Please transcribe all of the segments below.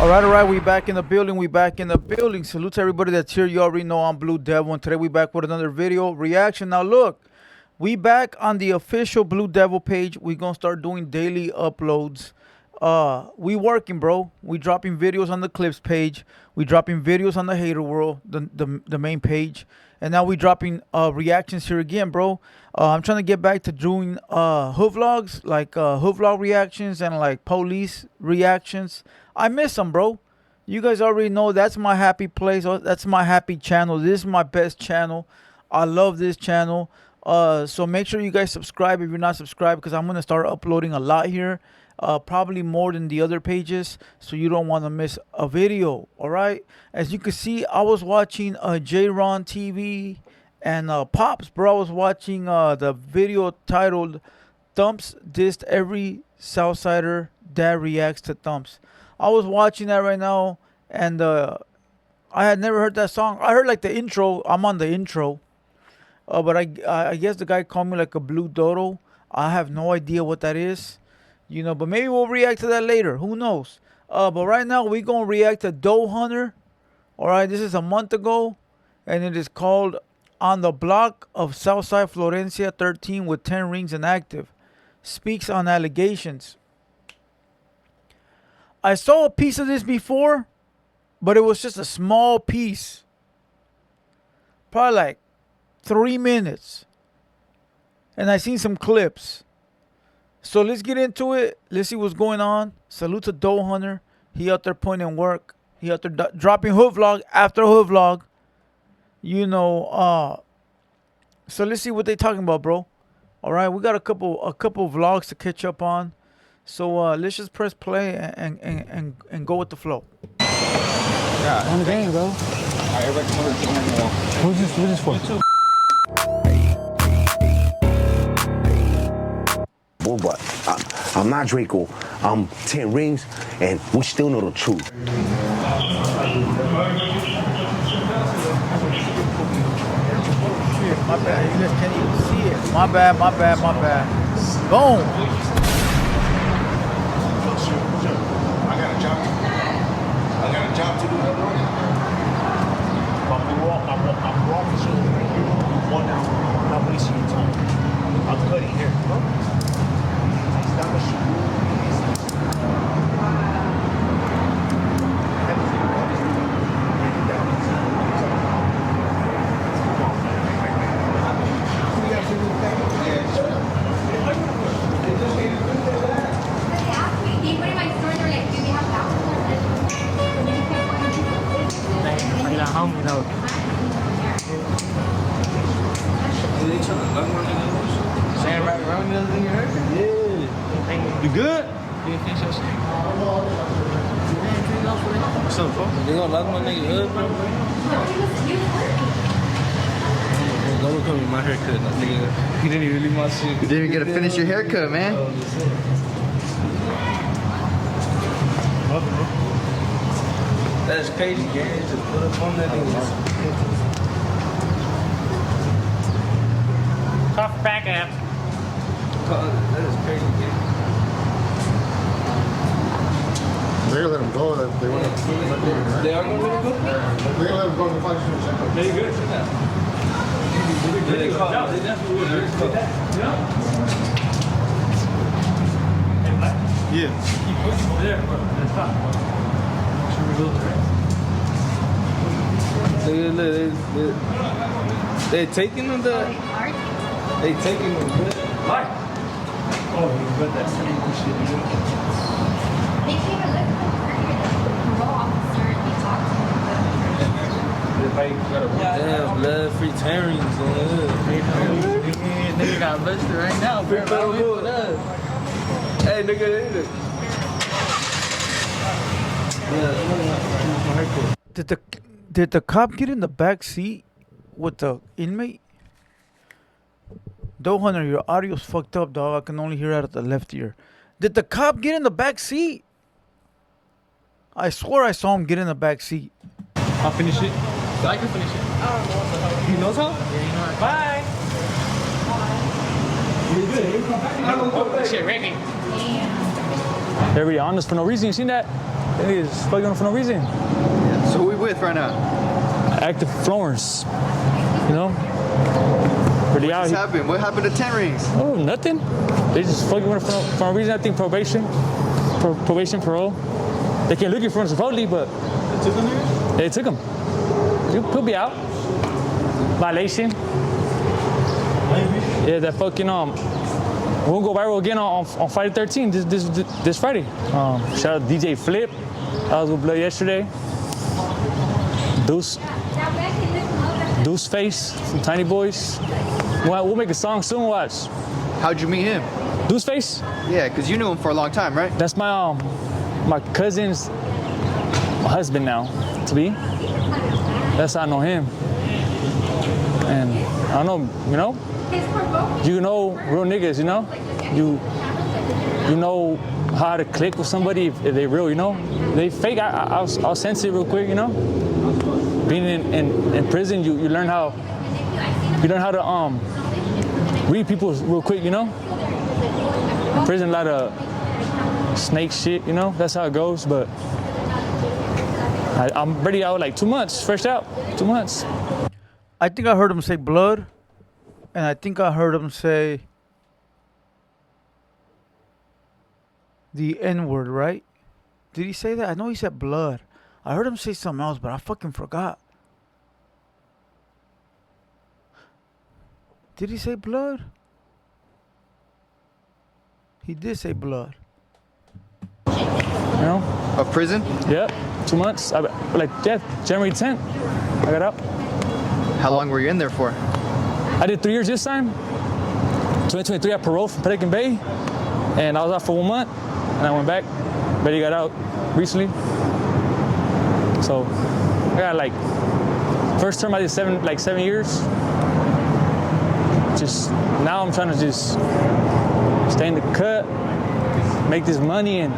All right, we back in the building. We back in the building. Salute to everybody that's here. You already know I'm Blue Devil, and today we back with another video reaction. Now look, we back on the official Blue Devil page. We gonna start doing daily uploads. We working, bro. We dropping videos on the clips page. We dropping videos on the Hater World, the main page, and now we dropping reactions here again, bro. I'm trying to get back to doing hood vlogs, like hood vlog reactions and like police reactions. I miss them, bro. You guys already know that's my happy place. That's my happy channel. This is my best channel. I love this channel. So make sure you guys subscribe if you're not subscribed, because I'm gonna start uploading a lot here. Probably more than the other pages, so you don't want to miss a video. All right, as you can see, I was watching J-Ron TV and Pops, bro. I was watching the video titled Thumps Dissed Every Southsider Dad Reacts to Thumps. I was watching that right now, and I had never heard that song. I heard like the intro. I'm on the intro, but I guess the guy called me like a blue dodo. I have no idea what that is. You know, but maybe we'll react to that later. Who knows? But right now, we're going to react to Doe Hunter. All right, this is a month ago, and it is called On the Block of Southside Florencia13 with 10 rings inactive. Speaks on allegations. I saw a piece of this before, but it was just a small piece. Probably like 3 minutes. And I seen some clips. So let's get into it. Let's see what's going on. Salute to Doe Hunter. He out there putting in work. He out there dropping hood vlog after hood vlog. You know, so let's see what they talking about, bro. All right, we got a couple vlogs to catch up on. So let's just press play and go with the flow. Yeah. On the game, bro. Alright, everybody come over to the wall. Who's this for? But I'm not Draco. I'm 10 rings, and we still know the truth. My bad, you guys can't even see it. My bad. Boom. I got a job to do. I'm walking through 1 hour. I'm not wasting your time. I'm cutting here. You good? What's up, bro? They gonna lock my nigga up, bro? Don't come with my haircut, nigga. He didn't even leave my shit. You didn't even get to finish your haircut, man. That's crazy, Gary. Just put up on that nigga. Tough back up. That is crazy, Gary. They're gonna let him go. They want to. They are gonna let him go? They're gonna let him go in the fight. They good for that. They caught. They definitely will. Yeah. Keep pushing over there, bro. That's top. Should we go there? They taking them the. They taking them good. Mike. Oh, you got that same shit. They came and looked at the parole officer and they talked to him. Damn, blood-free Terrence. Nigga got arrested right now, bro. Hey, nigga. Did the cop get in the back seat with the inmate? Doe Hunter, your audio's fucked up, dog. I can only hear out of the left ear. Did the cop get in the back seat? I swear I saw him get in the back seat. I'll finish it. I can finish it. I don't know what the hell. He knows how? Yeah, you know how. Bye. Shit, Ricky. Everybody on us for no reason. You seen that? Niggas fucking for no reason. So who we with right now? Active Florence. You know? Really out What's here. happened? What happened to 10 rings? Oh, nothing. They just fucking with her for no reason. I think probation, parole. They can't look for him supposedly, but They took him there? they took him. He'll be out. Violation. Yeah, that fucking we'll go viral again on Friday 13 this Friday. Shout out to DJ Flip. I was with Blood yesterday. Deuce Face from Tiny Boys. We'll make a song soon. Watch. How'd you meet him? Deuce Face. Yeah, because you knew him for a long time, right? That's my cousin's husband now, to be. That's how I know him. And I don't know, you know real niggas, you know? You know how to click with somebody if they real, you know? They fake, I'll sense it real quick, you know? Being in prison, you learn how to read people real quick, you know? In prison, a lot of snake shit, you know? That's how it goes, but I'm already out like 2 months, fresh out, 2 months. I think I heard him say blood, and I think I heard him say the N-word, right? Did he say that? I know he said blood. I heard him say something else, but I fucking forgot. Did he say blood? He did say blood. You know? Of prison? Yep, 2 months. January 10th, I got out. How long were you in there for? I did 3 years this time. 2023, I paroled from Pelican Bay, and I was out for 1 month, and I went back. Betty got out recently. So I got first term I did 7 years. Just now I'm trying to just stay in the cut, make this money, and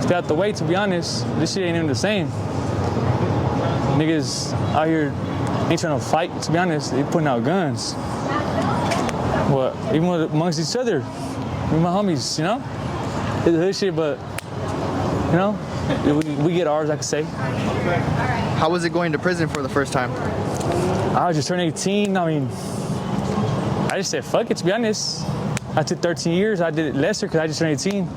stay out the way. To be honest, this shit ain't even the same. Niggas out here ain't trying to fight. To be honest, they putting out guns. Well, even amongst each other, with my homies, you know, it's hood shit, but you know, we get ours, I could say. How was it going to prison for the first time? I just turned 18. I mean, I just said fuck it. To be honest, I took 13 years. I did it lesser because I just turned 18.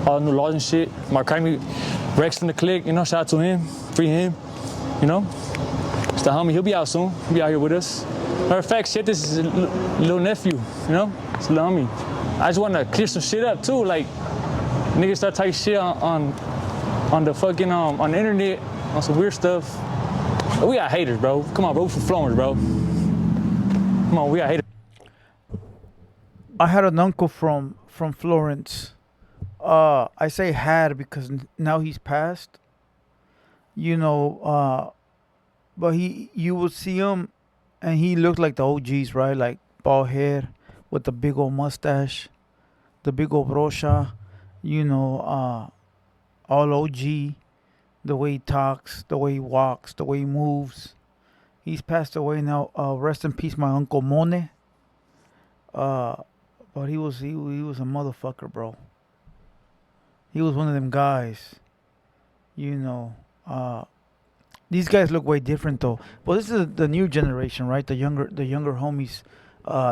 All the new laws and shit. Mark Rex from the clique, you know, shout out to him, free him, you know. It's the homie, he'll be out soon. He'll be out here with us. Matter of fact, shit, this is his little nephew, you know? It's a little homie. I just want to clear some shit up too. Like, niggas start talking shit on the fucking, on the internet, on some weird stuff. We got haters, bro. Come on, bro, we from Florence, bro. Come on, we got haters. I had an uncle from Florence. I say had because now he's passed. You know, but you would see him, and he looked like the OGs, right? Like bald head with the big old mustache, the big old brocha. You know, all OG. The way he talks, the way he walks, the way he moves. He's passed away now. Rest in peace, my uncle Mone. But he was a motherfucker, bro. He was one of them guys. You know, these guys look way different though. Well, this is the new generation, right? The younger homies.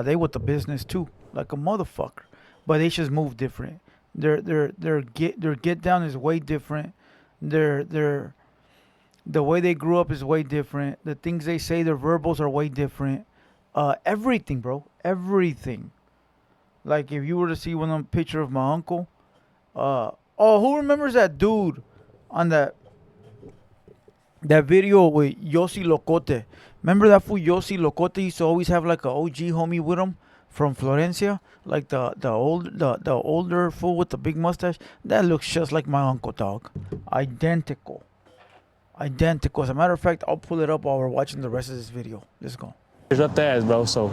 They with the business too, like a motherfucker. But they just move different. Their get down is way different. The way they grew up is way different. The things they say, their verbals are way different. Everything, bro. Everything. Like if you were to see one picture of my uncle, who remembers that dude on that video with Yossi Locote? Remember that fool Yossi Locote used to always have like a OG homie with him from Florencia, like the older fool with the big mustache. That looks just like my uncle, dog. Identical. As a matter of fact, I'll pull it up while we're watching the rest of this video. Let's go. It's up the ass, bro. So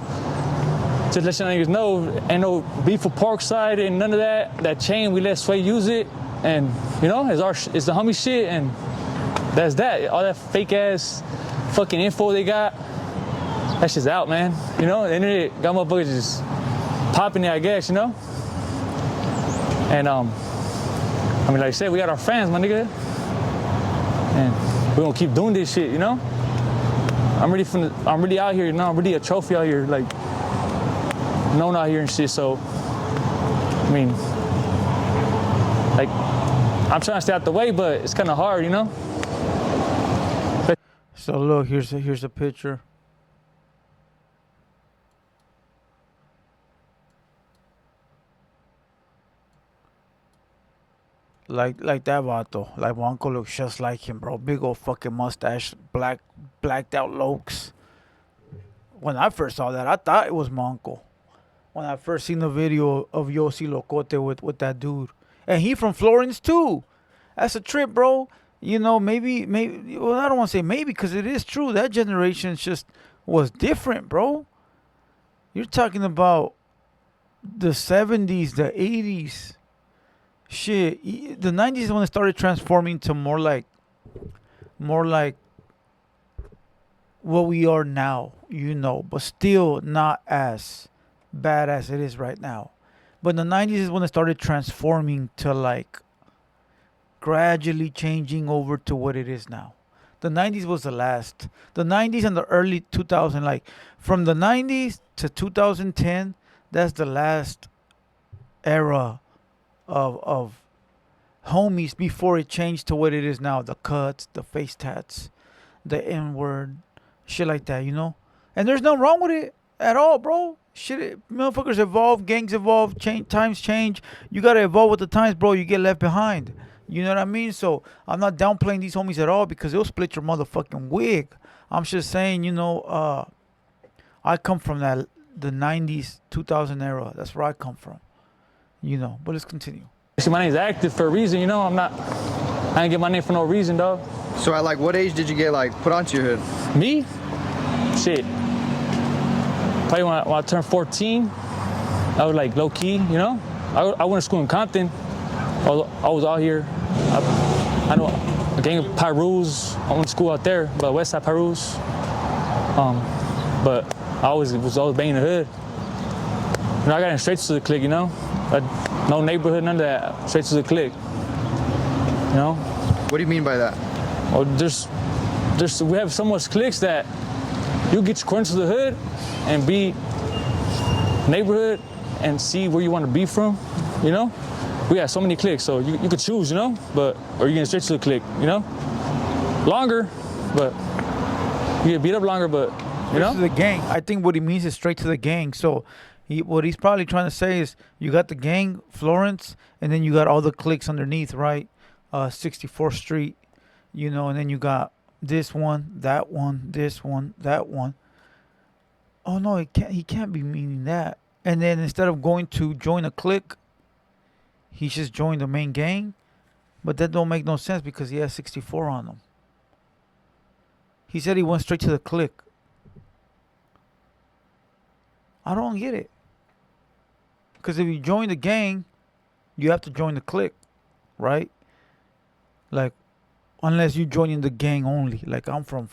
just let you niggas know, ain't no beef for Parkside and none of that. That chain, we let Sway use it, and you know, it's the homie shit, and that's that. All that fake ass fucking info they got, that shit's out, man. You know, the internet got motherfuckers just popping it, I guess, you know. And I mean, like I said, we got our fans, my nigga. And we're gonna keep doing this shit, you know? I'm really out here, you know, I'm really a trophy out here, like known out here and shit, so I mean, like I'm trying to stay out the way, but it's kinda hard, you know? So look, here's a picture. Like that vato. Like my uncle looks just like him, bro. Big old fucking mustache, blacked out lokes. When I first saw that, I thought it was my uncle. When I first seen the video of Yossi Locote with that dude. And he from Florence too. That's a trip, bro. You know, maybe, well, I don't want to say maybe because it is true. That generation just was different, bro. You're talking about the 70s, the 80s. Shit, the 90s is when it started transforming to more like what we are now, you know, but still not as bad as it is right now. But the 90s is when it started transforming to like gradually changing over to what it is now. The 90s was the last. The 90s and the early 2000s, like from the 90s to 2010, that's the last era of homies before it changed to what it is now. The cuts, the face tats, the N-word, shit like that, you know? And there's nothing wrong with it at all, bro. Shit, motherfuckers evolve, gangs evolve, times change. You gotta evolve with the times, bro. You get left behind. You know what I mean? So I'm not downplaying these homies at all because it'll split your motherfucking wig. I'm just saying, you know, I come from the 90s, 2000 era. That's where I come from. You know, but let's continue. See, my name's active for a reason, you know? I ain't get my name for no reason, dog. So at like what age did you get like put onto your hood? Me? Shit. Probably when I turned 14, I was like low key, you know? I went to school in Compton. I was out here. I know a gang of Pyrus. I went to school out there, but West Side Pyrus. But I was always banging the hood. You know, I got in straight to the clique, you know? No neighborhood, none of that. Straight to the clique. You know? What do you mean by that? Well, we have so much cliques that you get your corner to the hood and be neighborhood and see where you want to be from, you know? We got so many cliques, so you could choose, you know? Or you get straight to the clique, you know? Longer, but you get beat up longer, but, you know? To the gang. I think what he means is straight to the gang. So what he's probably trying to say is you got the gang, Florence, and then you got all the cliques underneath, right? 64th Street, you know, and then you got this one, that one, this one, that one. Oh no, he can't be meaning that. And then instead of going to join a clique, he just joined the main gang. But that don't make no sense because he has 64 on him. He said he went straight to the clique. I don't get it. Because if you join the gang, you have to join the clique, right? Like, unless you join in the gang only. Like I'm from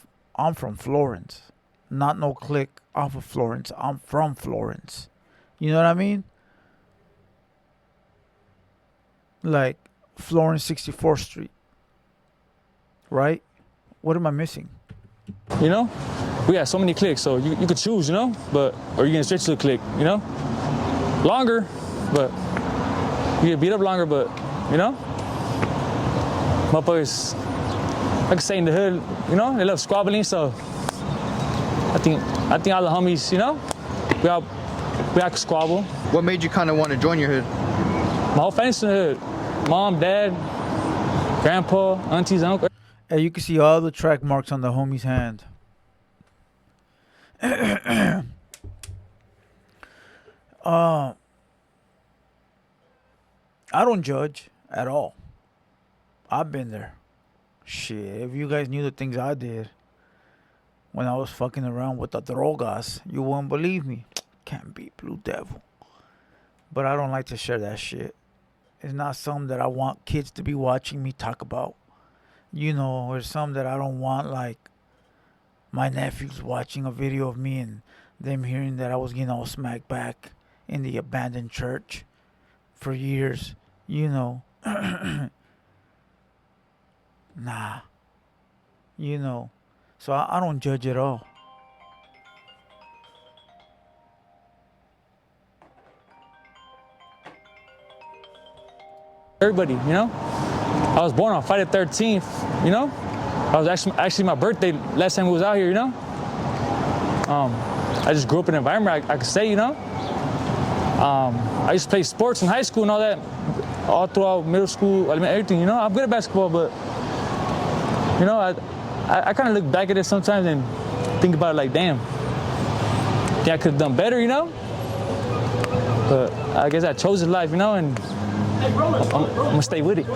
Florence, not no clique off of Florence. I'm from Florence. You know what I mean? Like Florence 64th Street, right? What am I missing? You know? We got so many cliques, so you could choose, you know? Or you get straight to the clique, you know? Longer, but you get beat up longer, but, you know? Motherfuckers, like I say in the hood, you know, they love squabbling, so I think all the homies, you know, we all can squabble. What made you kind of want to join your hood? My whole family's in the hood. Mom, dad, grandpa, aunties, uncle. Hey, you can see all the track marks on the homie's hand. I don't judge at all. I've been there. Shit, if you guys knew the things I did when I was fucking around with the drogas, you wouldn't believe me. Can't be Blue Devil. But I don't like to share that shit. It's not something that I want kids to be watching me talk about. You know, or something that I don't want, like, my nephews watching a video of me and them hearing that I was getting all smacked back in the abandoned church for years. You know. Nah. You know, so I don't judge at all. Everybody, you know. I was born on Friday the 13th, you know. I was actually my birthday last time we was out here, you know. I just grew up in an environment I could say, you know. I used to play sports in high school and all that, all throughout middle school, I mean, everything, you know. I'm good at basketball, but, you know, I kind of look back at it sometimes and think about it like, damn, think I could have done better, you know. But I guess I chose this life, you know, and I'm gonna stay with it. Damn,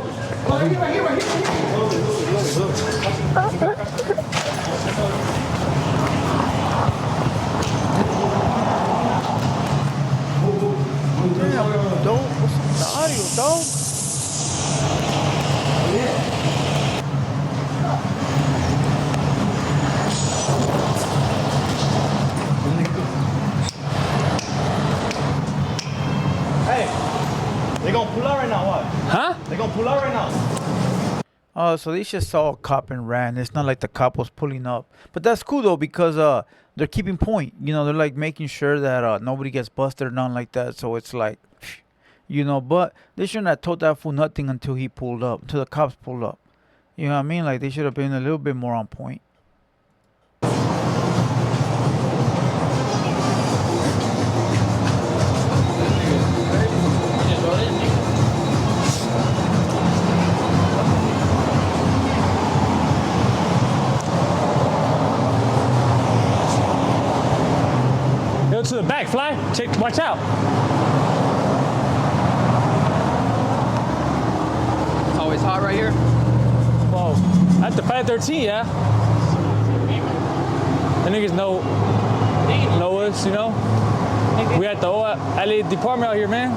dog. What's the audio, dog? Hey, they gonna pull out right now, what? Huh? They gonna pull out right now. Oh, so they just saw a cop and ran. It's not like the cop was pulling up. But that's cool though, because they're keeping point. You know, they're like making sure that nobody gets busted or nothing like that. So it's like, you know, but they shouldn't have told that fool nothing until he pulled up, until the cops pulled up. You know what I mean? Like they should have been a little bit more on point. Go to the back, fly. Watch out. It's always hot right here. Well, at the 513, yeah. The niggas know us, you know. We at the LA department out here, man.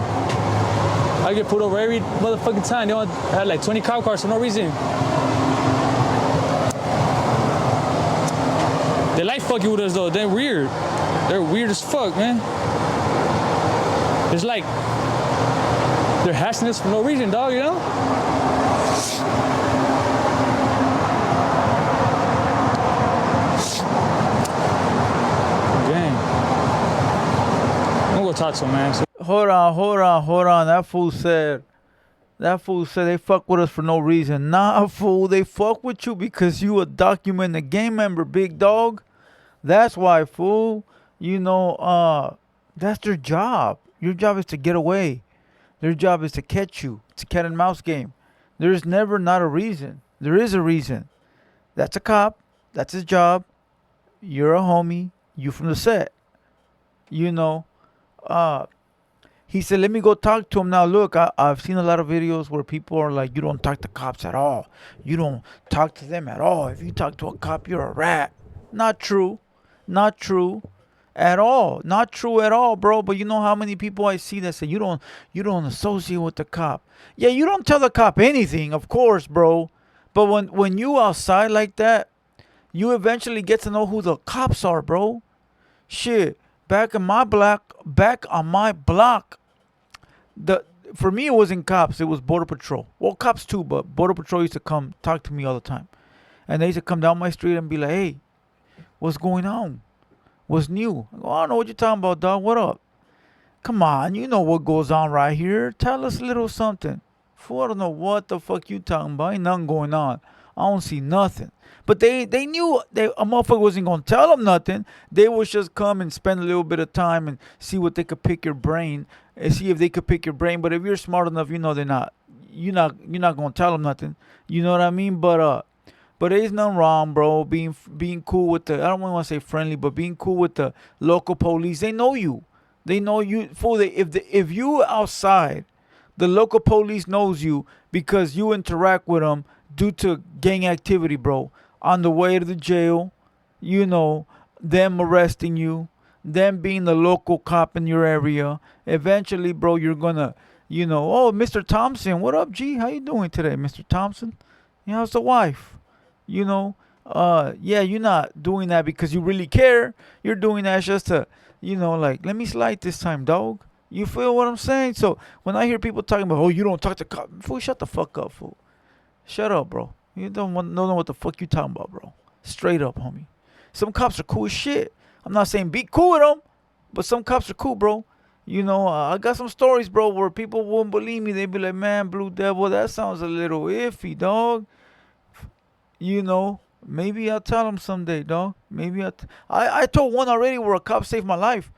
I get pulled over every motherfucking time. They want had like 20 cop cars for no reason. They like fucking with us though. They're weird. They're weird as fuck, man. It's like they're hashing us for no reason, dog, you know? Dang. I'm gonna go talk to him, man. Hold on. That fool said they fuck with us for no reason. Nah, fool. They fuck with you because you a documented gang member, big dog. That's why, fool. You know, that's their job. Your job is to get away. Their job is to catch you. It's a cat and mouse game. There's never not a reason. There is a reason. That's a cop. That's his job. You're a homie. You from the set. You know, he said, let me go talk to him. Now, look, I've seen a lot of videos where people are like, you don't talk to cops at all. You don't talk to them at all. If you talk to a cop, you're a rat. Not true. Not true at all. Not true at all, bro. But you know how many people I see that say you don't associate with the cop. Yeah, you don't tell the cop anything, of course, bro. But when you outside like that, you eventually get to know who the cops are, bro. Shit. Back on my block, for me it wasn't cops, it was Border Patrol. Well, cops too, but Border Patrol used to come talk to me all the time. And they used to come down my street and be like, hey, what's going on? What's new? I go, I don't know what you're talking about, dog. What up? Come on, you know what goes on right here. Tell us a little something. Fool, I don't know what the fuck you talking about. Ain't nothing going on. I don't see nothing. But they knew a motherfucker wasn't going to tell them nothing. They would just come and spend a little bit of time and see what they could pick your brain and see if they could pick your brain. But if you're smart enough, you know you're not going to tell them nothing. You know what I mean? But there's nothing wrong, bro. Being cool with I don't want to say friendly, but being cool with the local police. They know you. They know you. If you outside, the local police knows you because you interact with them due to gang activity, bro. On the way to the jail, you know, them arresting you, them being the local cop in your area. Eventually, bro, you're gonna, you know, oh, Mr. Thompson, what up, G? How you doing today, Mr. Thompson? You know, how's the wife? You know, yeah, you're not doing that because you really care. You're doing that just to, you know, like, let me slide this time, dog. You feel what I'm saying? So when I hear people talking about, oh, you don't talk to cops, fool, shut the fuck up, fool. Shut up, bro. You don't know what the fuck you talking about, bro. Straight up, homie. Some cops are cool as shit. I'm not saying be cool with them, but some cops are cool, bro. You know, I got some stories, bro, where people wouldn't believe me. They'd be like, man, Blue Devil, that sounds a little iffy, dog. You know, maybe I'll tell them someday, dog. Maybe I told one already where a cop saved my life.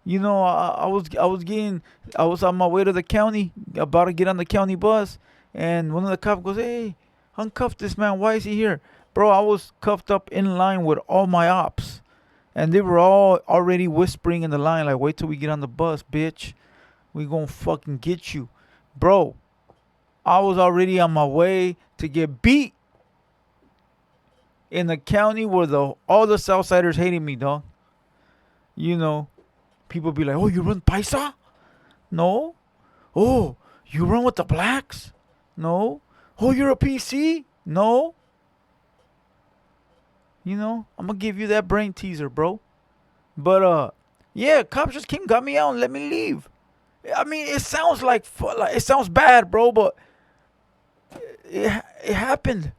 You know, I was on my way to the county, about to get on the county bus, and one of the cops goes, hey, uncuff this man. Why is he here? Bro, I was cuffed up in line with all my ops. And they were all already whispering in the line, like, wait till we get on the bus, bitch. We gonna fucking get you. Bro, I was already on my way to get beat in the county where all the Southsiders hated me, dog. You know, people be like, oh, you run Paisa? No. Oh, you run with the blacks? No. Oh, you're a PC? No. You know, I'm going to give you that brain teaser, bro. But, yeah, cops just came, got me out, and let me leave. I mean, it sounds like it sounds bad, bro, but it happened.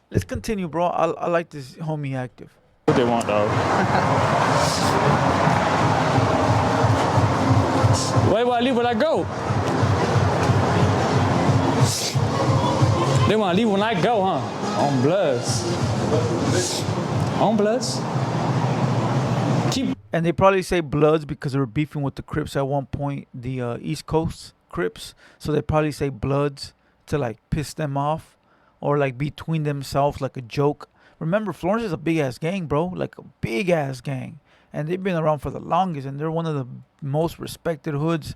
Let's continue, bro. I like this homie active. What they want, dog. Why would I leave when I go? They want to leave when I go, huh? On Bloods. On Bloods. And they probably say Bloods because they were beefing with the Crips at one point, the East Coast Crips. So they probably say Bloods to like piss them off or like between themselves, like a joke. Remember, Florence is a big ass gang, bro. Like a big ass gang. And they've been around for the longest, and they're one of the most respected hoods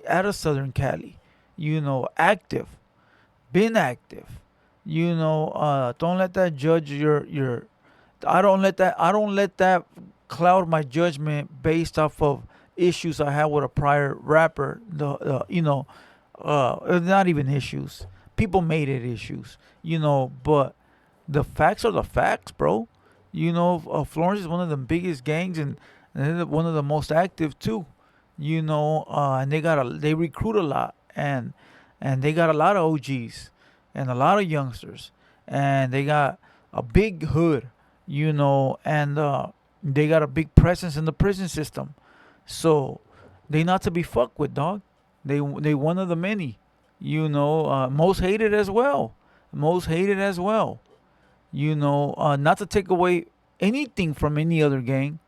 out of Southern Cali. You know, active. Been active. You know, don't let that judge your I don't let that cloud my judgment based off of issues I had with a prior rapper. You know, not even issues. People made it issues, you know, but the facts are the facts, bro. You know, Florence is one of the biggest gangs and one of the most active too. You know, and they recruit a lot and they got a lot of OGs and a lot of youngsters, and they got a big hood, you know, and they got a big presence in the prison system. So they not to be fucked with, dog. They one of the many, you know, most hated as well. Most hated as well. You know, not to take away anything from any other gang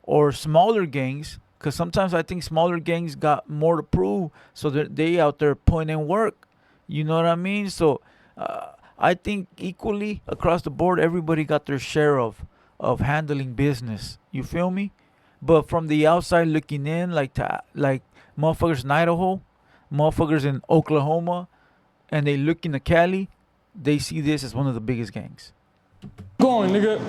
or smaller gangs, because sometimes I think smaller gangs got more to prove, so they out there putting in work. You know what I mean? So I think equally across the board, everybody got their share of handling business. You feel me? But from the outside looking in, like motherfuckers in Idaho, motherfuckers in Oklahoma, and they look into Cali, they see this as one of the biggest gangs. Go on, nigga.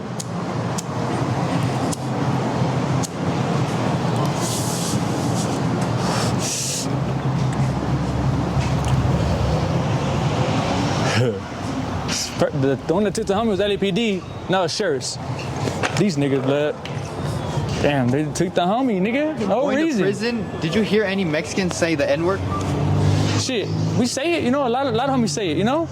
The one that took the homie was LAPD, now it's sheriffs. These niggas, blood. Damn, they took the homie, nigga. No Going reason. to prison, did you hear any Mexicans say the N-word? Shit, we say it, you know, a lot of homies say it, you know?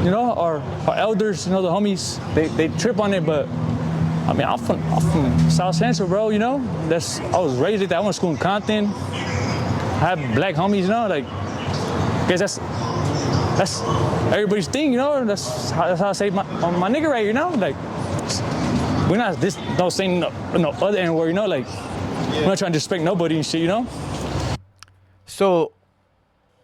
You know, our elders, you know, the homies, they trip on it, but I mean, I'm from South Central, bro, you know? I was raised like that. I went to school in Compton. I had black homies, you know, like, I guess that's everybody's thing, you know? That's how I say my nigga right, you know? Like, we're not no saying no other N-word, you know? Like, we're not trying to disrespect nobody and shit, you know? So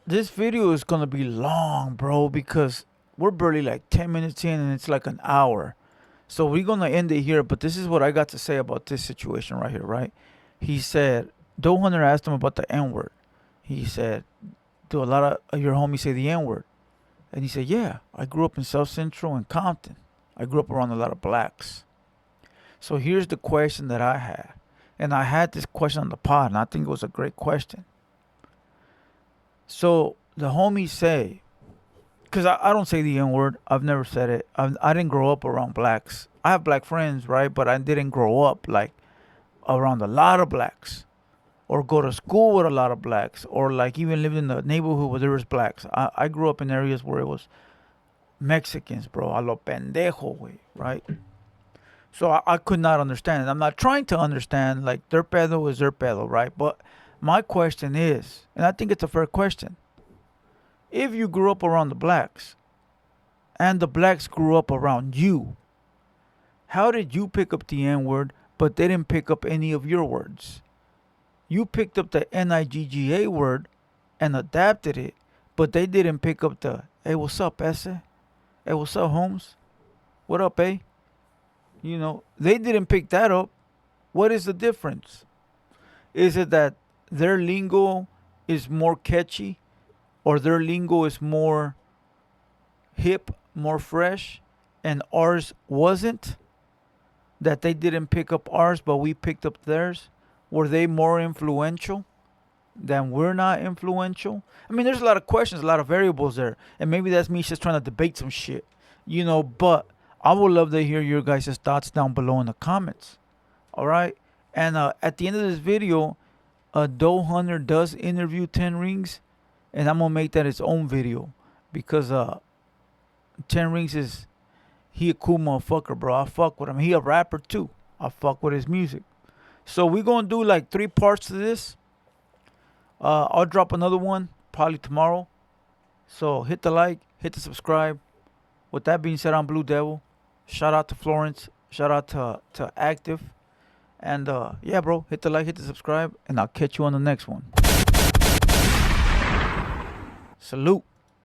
this video is gonna be long, bro, because we're barely like 10 minutes in and it's like an hour. So we're gonna end it here, but this is what I got to say about this situation right here, right? He said, Doe Hunter asked him about the N-word. He said, do a lot of your homies say the N-word? And he said, yeah, I grew up in South Central and Compton. I grew up around a lot of blacks. So here's the question that I had. And I had this question on the pod, and I think it was a great question. So the homies say, because I don't say the N-word. I've never said it. I didn't grow up around blacks. I have black friends, right? But I didn't grow up like around a lot of blacks or go to school with a lot of blacks, or like even live in the neighborhood where there was blacks. I grew up in areas where it was Mexicans, bro. A lo pendejo, way, right? So I could not understand it. I'm not trying to understand. Like, their pedo is their pedo, right? But my question is, and I think it's a fair question, if you grew up around the blacks and the blacks grew up around you, how did you pick up the N-word, but they didn't pick up any of your words? You picked up the Nigga word and adapted it, but they didn't pick up the, hey, what's up, Esse? Hey, what's up, Holmes? What up, eh? You know, they didn't pick that up. What is the difference? Is it that their lingo is more catchy, or their lingo is more hip, more fresh, and ours wasn't? That they didn't pick up ours, but we picked up theirs? Were they more influential than we're not influential? I mean, there's a lot of questions, a lot of variables there. And maybe that's me just trying to debate some shit, you know, but I would love to hear your guys' thoughts down below in the comments. All right? And at the end of this video, Doe Hunter does interview 10 Rings, and I'm going to make that its own video because 10 Rings is, he a cool motherfucker, bro. I fuck with him. He a rapper too. I fuck with his music. So we're going to do like 3 parts to this. I'll drop another one probably tomorrow. So hit the like, hit the subscribe. With that being said, I'm Blue Devil. Shout out to Florence. Shout out to Active. And yeah, bro, hit the like, hit the subscribe, and I'll catch you on the next one. Salute.